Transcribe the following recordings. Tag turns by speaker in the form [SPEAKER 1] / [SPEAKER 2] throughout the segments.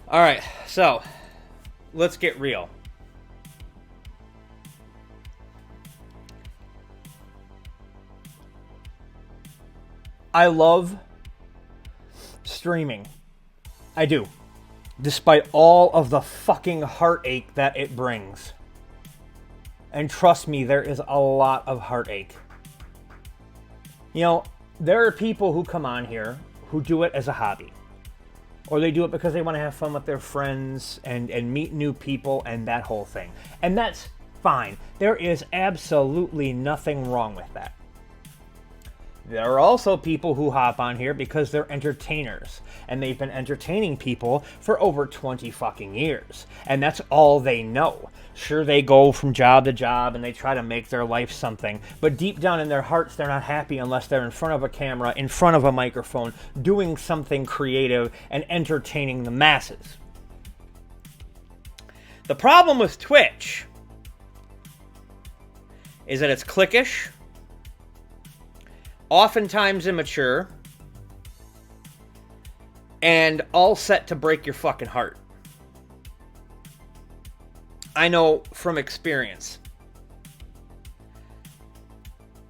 [SPEAKER 1] All right, so let's get real. I love streaming. I do. Despite all of the fucking heartache that it brings. And trust me, there is a lot of heartache. You know, there are people who come on here who do it as a hobby. Or they do it because they want to have fun with their friends and meet new people and that whole thing. And that's fine. There is absolutely nothing wrong with that. There are also people who hop on here because they're entertainers. And they've been entertaining people for over 20 fucking years. And that's all they know. Sure, they go from job to job and they try to make their life something. But deep down in their hearts, they're not happy unless they're in front of a camera, in front of a microphone, doing something creative and entertaining the masses. The problem with Twitch is that it's cliquish, oftentimes immature, and all set to break your fucking heart. I know from experience.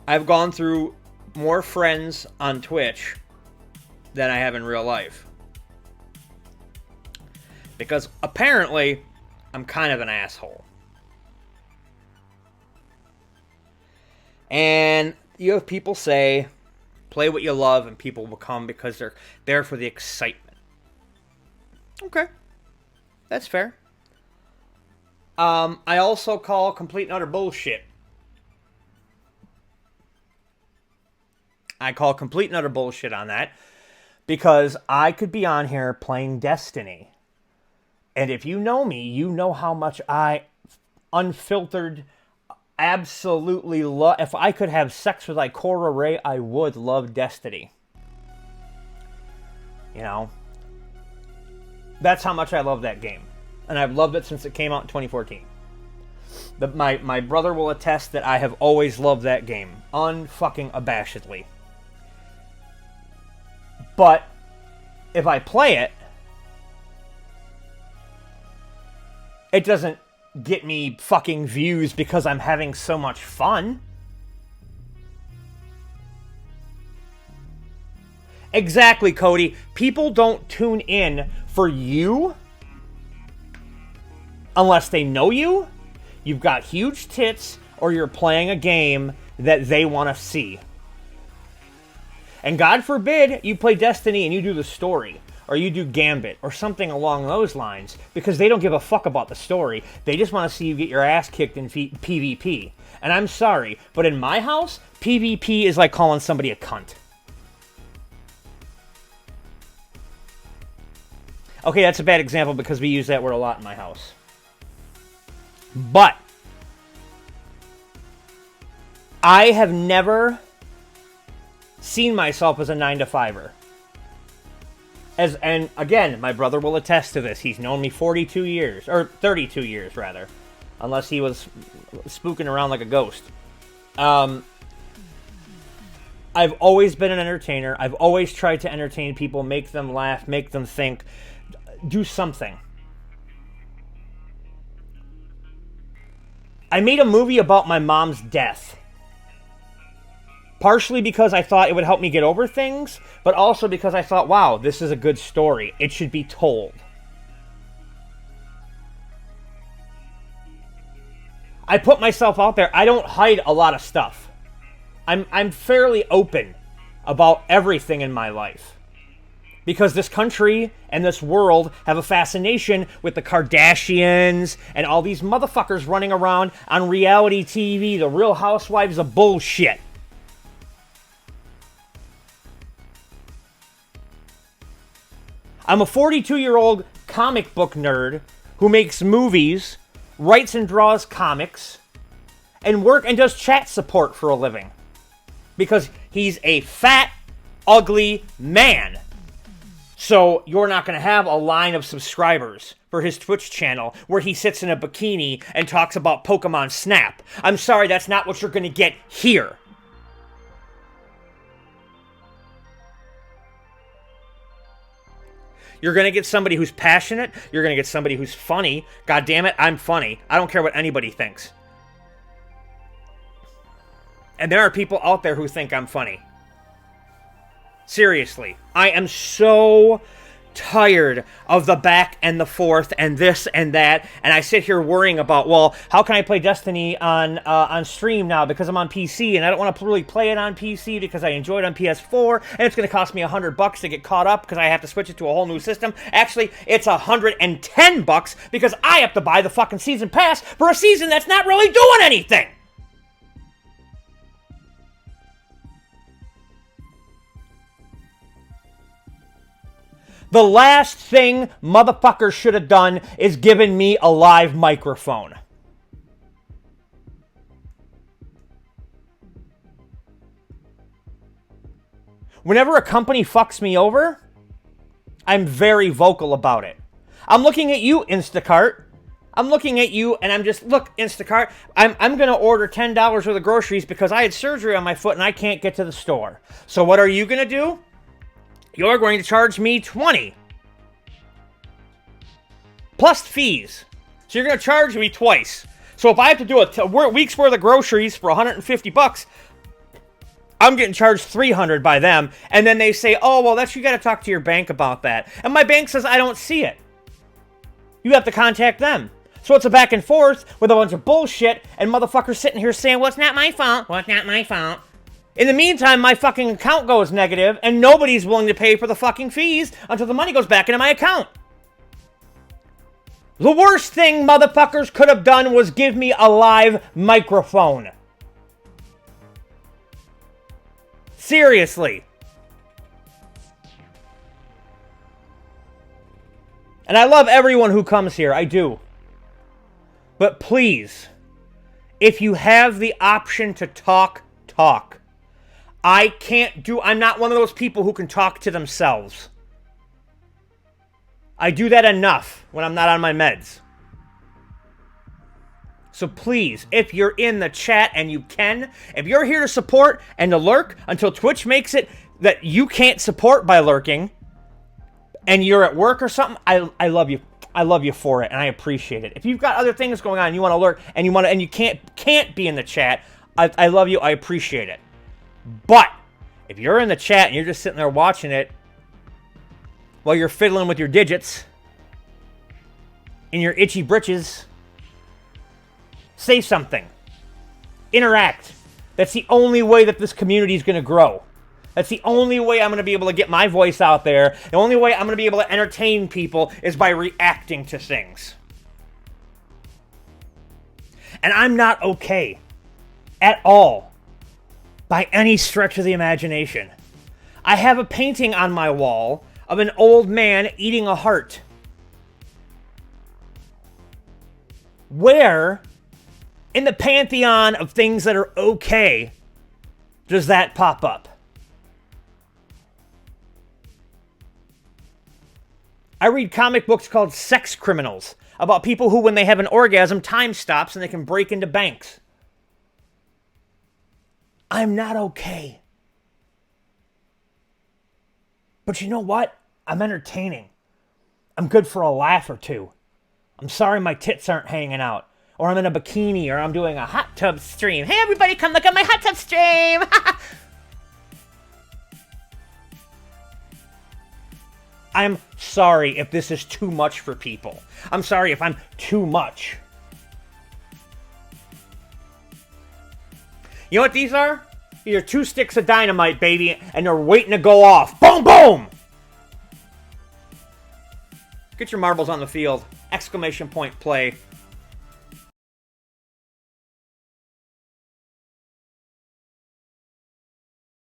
[SPEAKER 1] I've gone through more friends on Twitch than I have in real life. Because apparently, I'm kind of an asshole. And you have people say, play what you love, and people will come because they're there for the excitement. Okay. That's fair. I also call complete and utter bullshit. I call complete and utter bullshit on that because I could be on here playing Destiny. And if you know me, you know how much I unfiltered absolutely love. If I could have sex with Ikora Ray, I would love Destiny. You know? That's how much I love that game. And I've loved it since it came out in 2014. My brother will attest that I have always loved that game. Unfucking abashedly. But if I play it, it doesn't get me fucking views because I'm having so much fun. Exactly, Cody. People don't tune in for you unless they know you, you've got huge tits, or you're playing a game that they want to see. And God forbid you play Destiny and you do the story, or you do Gambit, or something along those lines, because they don't give a fuck about the story. They just want to see you get your ass kicked in PvP. And I'm sorry, but in my house, PvP is like calling somebody a cunt. Okay, that's a bad example because we use that word a lot in my house. But I have never seen myself as a 9-to-5er. And again, my brother will attest to this. He's known me 42 years, or 32 years rather, unless he was spooking around like a ghost. I've always been an entertainer. I've always tried to entertain people, make them laugh, make them think, do something. I made a movie about my mom's death. Partially because I thought it would help me get over things, but also because I thought, wow, this is a good story. It should be told. I put myself out there. I don't hide a lot of stuff. I'm fairly open about everything in my life. Because this country and this world have a fascination with the Kardashians and all these motherfuckers running around on reality TV, the Real Housewives of bullshit. I'm a 42-year-old comic book nerd who makes movies, writes and draws comics, and does chat support for a living. Because he's a fat, ugly man. So you're not going to have a line of subscribers for his Twitch channel where he sits in a bikini and talks about Pokemon Snap. I'm sorry, that's not what you're going to get here. You're going to get somebody who's passionate. You're going to get somebody who's funny. God damn it, I'm funny. I don't care what anybody thinks. And there are people out there who think I'm funny. Seriously. I am so tired of the back and the forth and this and that, and I sit here worrying about, well, how can I play Destiny on stream now because I'm on PC and I don't want to really play it on PC because I enjoy it on PS4 and it's going to cost me $100 to get caught up because I have to switch it to a whole new system. Actually, it's $110 because I have to buy the fucking season pass for a season that's not really doing anything. The last thing motherfuckers should have done is given me a live microphone. Whenever a company fucks me over, I'm very vocal about it. I'm looking at you, Instacart. I'm looking at you and I'm just, look, Instacart, I'm going to order $10 worth of groceries because I had surgery on my foot and I can't get to the store. So what are you going to do? You're going to charge me $20 plus fees. So you're going to charge me twice. So if I have to do a week's worth of groceries for $150, I'm getting charged $300 by them. And then they say, oh, well, you got to talk to your bank about that. And my bank says, I don't see it. You have to contact them. So it's a back and forth with a bunch of bullshit and motherfuckers sitting here saying, well, it's not my fault. Well, it's not my fault. In the meantime, my fucking account goes negative, and nobody's willing to pay for the fucking fees until the money goes back into my account. The worst thing motherfuckers could have done was give me a live microphone. Seriously. And I love everyone who comes here, I do. But please, if you have the option to talk, talk. I'm not one of those people who can talk to themselves. I do that enough when I'm not on my meds. So please, if you're in the chat and you can, if you're here to support and to lurk until Twitch makes it that you can't support by lurking, and you're at work or something, I love you. I love you for it, and I appreciate it. If you've got other things going on, and you want to lurk, and you can't be in the chat, I love you. I appreciate it. But if you're in the chat and you're just sitting there watching it while you're fiddling with your digits in your itchy britches, say something. Interact. That's the only way that this community is going to grow. That's the only way I'm going to be able to get my voice out there. The only way I'm going to be able to entertain people is by reacting to things. And I'm not okay at all by any stretch of the imagination. I have a painting on my wall of an old man eating a heart. Where, in the pantheon of things that are okay, does that pop up? I read comic books called Sex Criminals, about people who, when they have an orgasm, time stops and they can break into banks. I'm not okay. But you know what? I'm entertaining. I'm good for a laugh or two. I'm sorry my tits aren't hanging out. Or I'm in a bikini, or I'm doing a hot tub stream. Hey everybody, come look at my hot tub stream! I'm sorry if this is too much for people. I'm sorry if I'm too much. You know what these are? These are 2 sticks of dynamite, baby, and they're waiting to go off. Boom, boom! Get your marbles on the field. Exclamation point play.